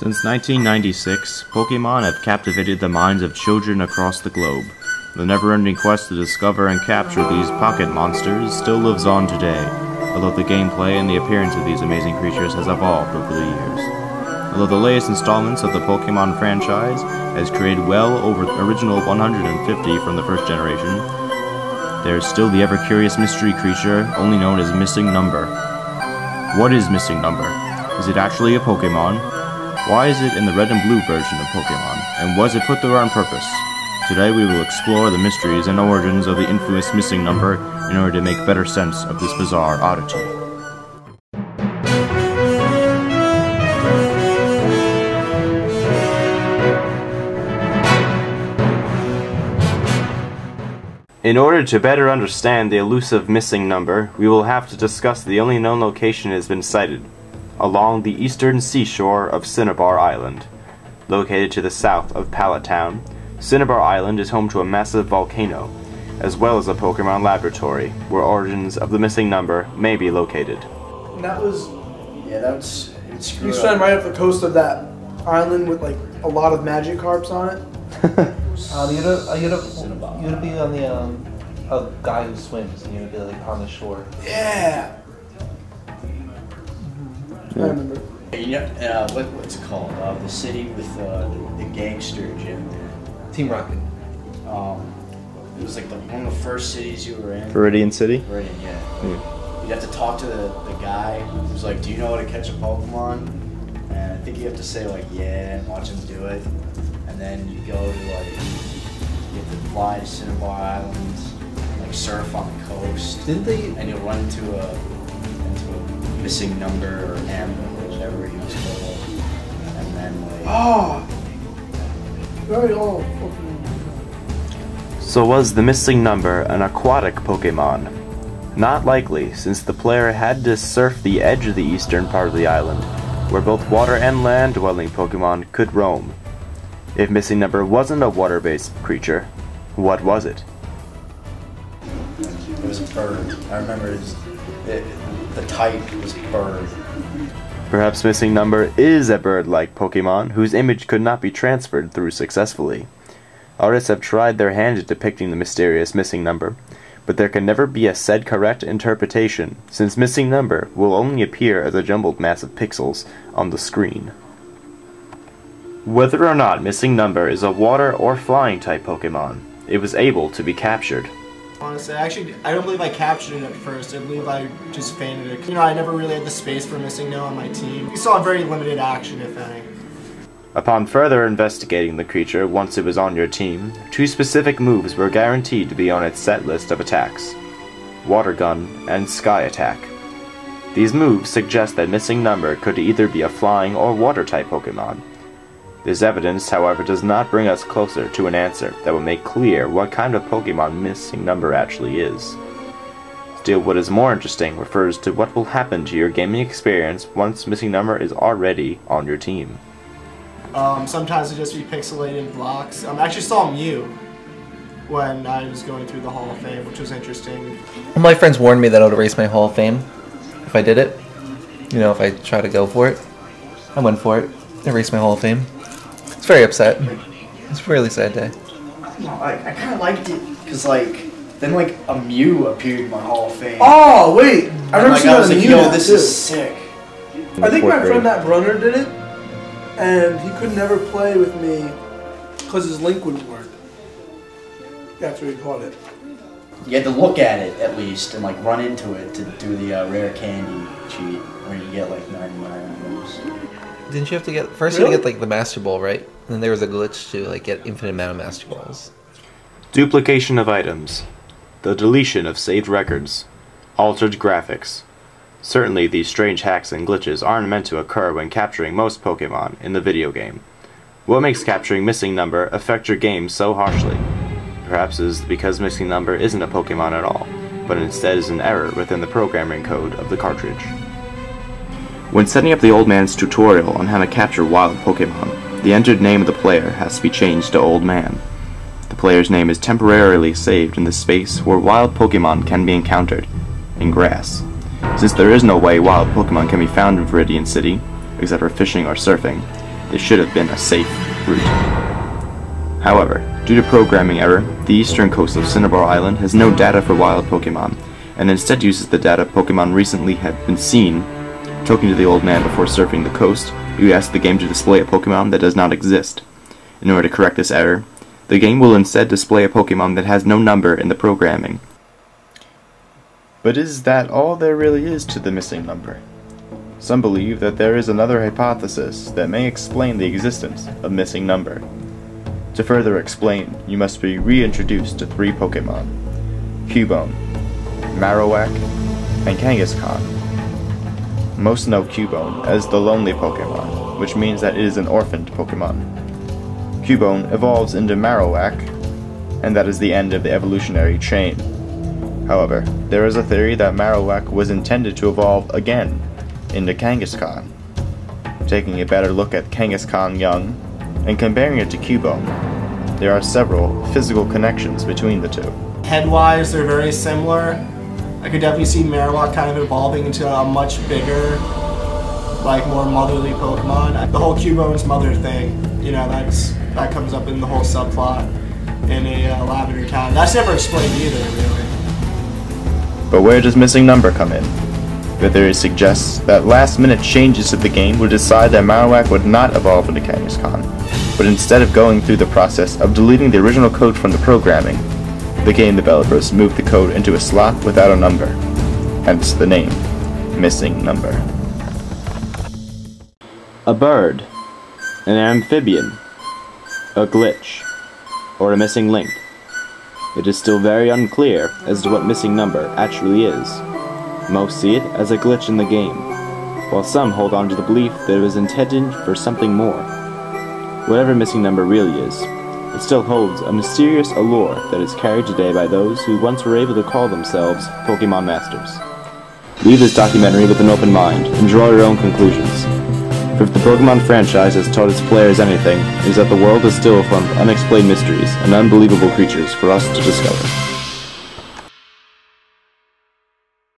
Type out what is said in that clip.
Since 1996, Pokemon have captivated the minds of children across the globe. The never-ending quest to discover and capture these pocket monsters still lives on today, although the gameplay and the appearance of these amazing creatures has evolved over the years. Although the latest installments of the Pokemon franchise has created well over the original 150 from the first generation, there is still the ever-curious mystery creature only known as Missing Number. What is Missing Number? Is it actually a Pokemon? Why is it in the red and blue version of Pokemon? And was it put there on purpose? Today we will explore the mysteries and origins of the infamous Missing Number in order to make better sense of this bizarre oddity. In order to better understand the elusive Missing Number, we will have to discuss the only known location it has been sighted, along the eastern seashore of Cinnabar Island. Located to the south of Pallet Town, Cinnabar Island is home to a massive volcano, as well as a Pokemon laboratory, where origins of the Missing Number may be located. And that was... Yeah, that's... You stand right up the coast of that island with like a lot of magic carps on it. You'd be on the a guy who swims, and you'd be like on the shore. Yeah. I remember. You know, what's it called? The city with the gangster gym. Team Rocket. It was like one of the first cities you were in. Viridian City? Viridian, yeah. You'd have to talk to the guy who's like, do you know how to catch a Pokemon? And I think you have to say like, yeah, and watch him do it. And then you go to like, you have to fly to Cinnabar Island, like surf on the coast. Didn't they? And you'll run into a Missing Number or M, whichever he was called. And then like... Oh! Very old. So was the Missing Number an aquatic Pokemon? Not likely, since the player had to surf the edge of the eastern part of the island, where both water and land-dwelling Pokemon could roam. If Missing Number wasn't a water-based creature, what was it? It was a bird. I remember the type was bird. Perhaps Missing Number is a bird-like Pokemon whose image could not be transferred through successfully. Artists have tried their hand at depicting the mysterious Missing Number, but there can never be a said correct interpretation, since Missing Number will only appear as a jumbled mass of pixels on the screen. Whether or not Missing Number is a water or flying type Pokemon, it was able to be captured. Honestly, actually, I don't believe I captured it at first. I believe I just fainted it. You know, I never really had the space for MissingNo on my team. We saw very limited action, if any. Upon further investigating the creature once it was on your team, two specific moves were guaranteed to be on its set list of attacks: Water Gun and Sky Attack. These moves suggest that Missing Number could either be a flying or water type Pokemon. This evidence, however, does not bring us closer to an answer that will make clear what kind of Pokemon Missing Number actually is. Still, what is more interesting refers to what will happen to your gaming experience once Missing Number is already on your team. Sometimes it just be pixelated blocks. I actually saw Mew when I was going through the Hall of Fame, which was interesting. My friends warned me that I would erase my Hall of Fame if I did it. You know, if I try to go for it. I went for it. Erased my Hall of Fame. It's very upset. It's a really sad day. I kind of liked it because like then like a Mew appeared in my Hall of Fame. Oh wait, I remember seeing I was a like, Mew. yo, this is sick. I think my friend Matt Brunner did it, and he could never play with me because his link wouldn't work. That's what he called it. You had to look at it at least and like run into it to do the rare candy cheat where you get like 99 items. Didn't you have to get... First you had to get like the Master Ball, right? And then there was a glitch to like get infinite amount of Master Balls. Duplication of items. The deletion of saved records. Altered graphics. Certainly these strange hacks and glitches aren't meant to occur when capturing most Pokemon in the video game. What makes capturing Missing Number affect your game so harshly? Perhaps it is because Missing Number isn't a Pokemon at all, but instead is an error within the programming code of the cartridge. When setting up the Old Man's tutorial on how to capture wild Pokemon, the entered name of the player has to be changed to Old Man. The player's name is temporarily saved in the space where wild Pokemon can be encountered, in grass. Since there is no way wild Pokemon can be found in Viridian City, except for fishing or surfing, This should have been a safe route. However, due to programming error, the eastern coast of Cinnabar Island has no data for wild Pokemon, and instead uses the data Pokemon recently had been seen. Talking to the old man before surfing the coast, you ask the game to display a Pokemon that does not exist. In order to correct this error, the game will instead display a Pokemon that has no number in the programming. But is that all there really is to the missing number? Some believe that there is another hypothesis that may explain the existence of missing number. To further explain, you must be reintroduced to 3 Pokemon: Cubone, Marowak, and Kangaskhan. Most know Cubone as the lonely Pokemon, which means that it is an orphaned Pokemon. Cubone evolves into Marowak, and that is the end of the evolutionary chain. However, there is a theory that Marowak was intended to evolve again into Kangaskhan. Taking a better look at Kangaskhan young, and comparing it to Cubone, there are several physical connections between the two. Head-wise, they're very similar. I could definitely see Marowak kind of evolving into a much bigger, like more motherly Pokemon. The whole Cubone's mother thing, you know, that comes up in the whole subplot in a Lavender Town. That's never explained either, really. But where does missing number come in? The theory suggests that last-minute changes to the game would decide that Marowak would not evolve into Kangaskhan, but instead of going through the process of deleting the original code from the programming, the game developers moved the code into a slot without a number, hence the name, Missing Number. A bird, an amphibian, a glitch, or a missing link. It is still very unclear as to what missing number actually is. Most see it as a glitch in the game, while some hold on to the belief that it was intended for something more. Whatever missing number really is, it still holds a mysterious allure that is carried today by those who once were able to call themselves Pokemon Masters. Leave this documentary with an open mind and draw your own conclusions. For if the Pokemon franchise has taught its players anything, it is that the world is still full of unexplained mysteries and unbelievable creatures for us to discover.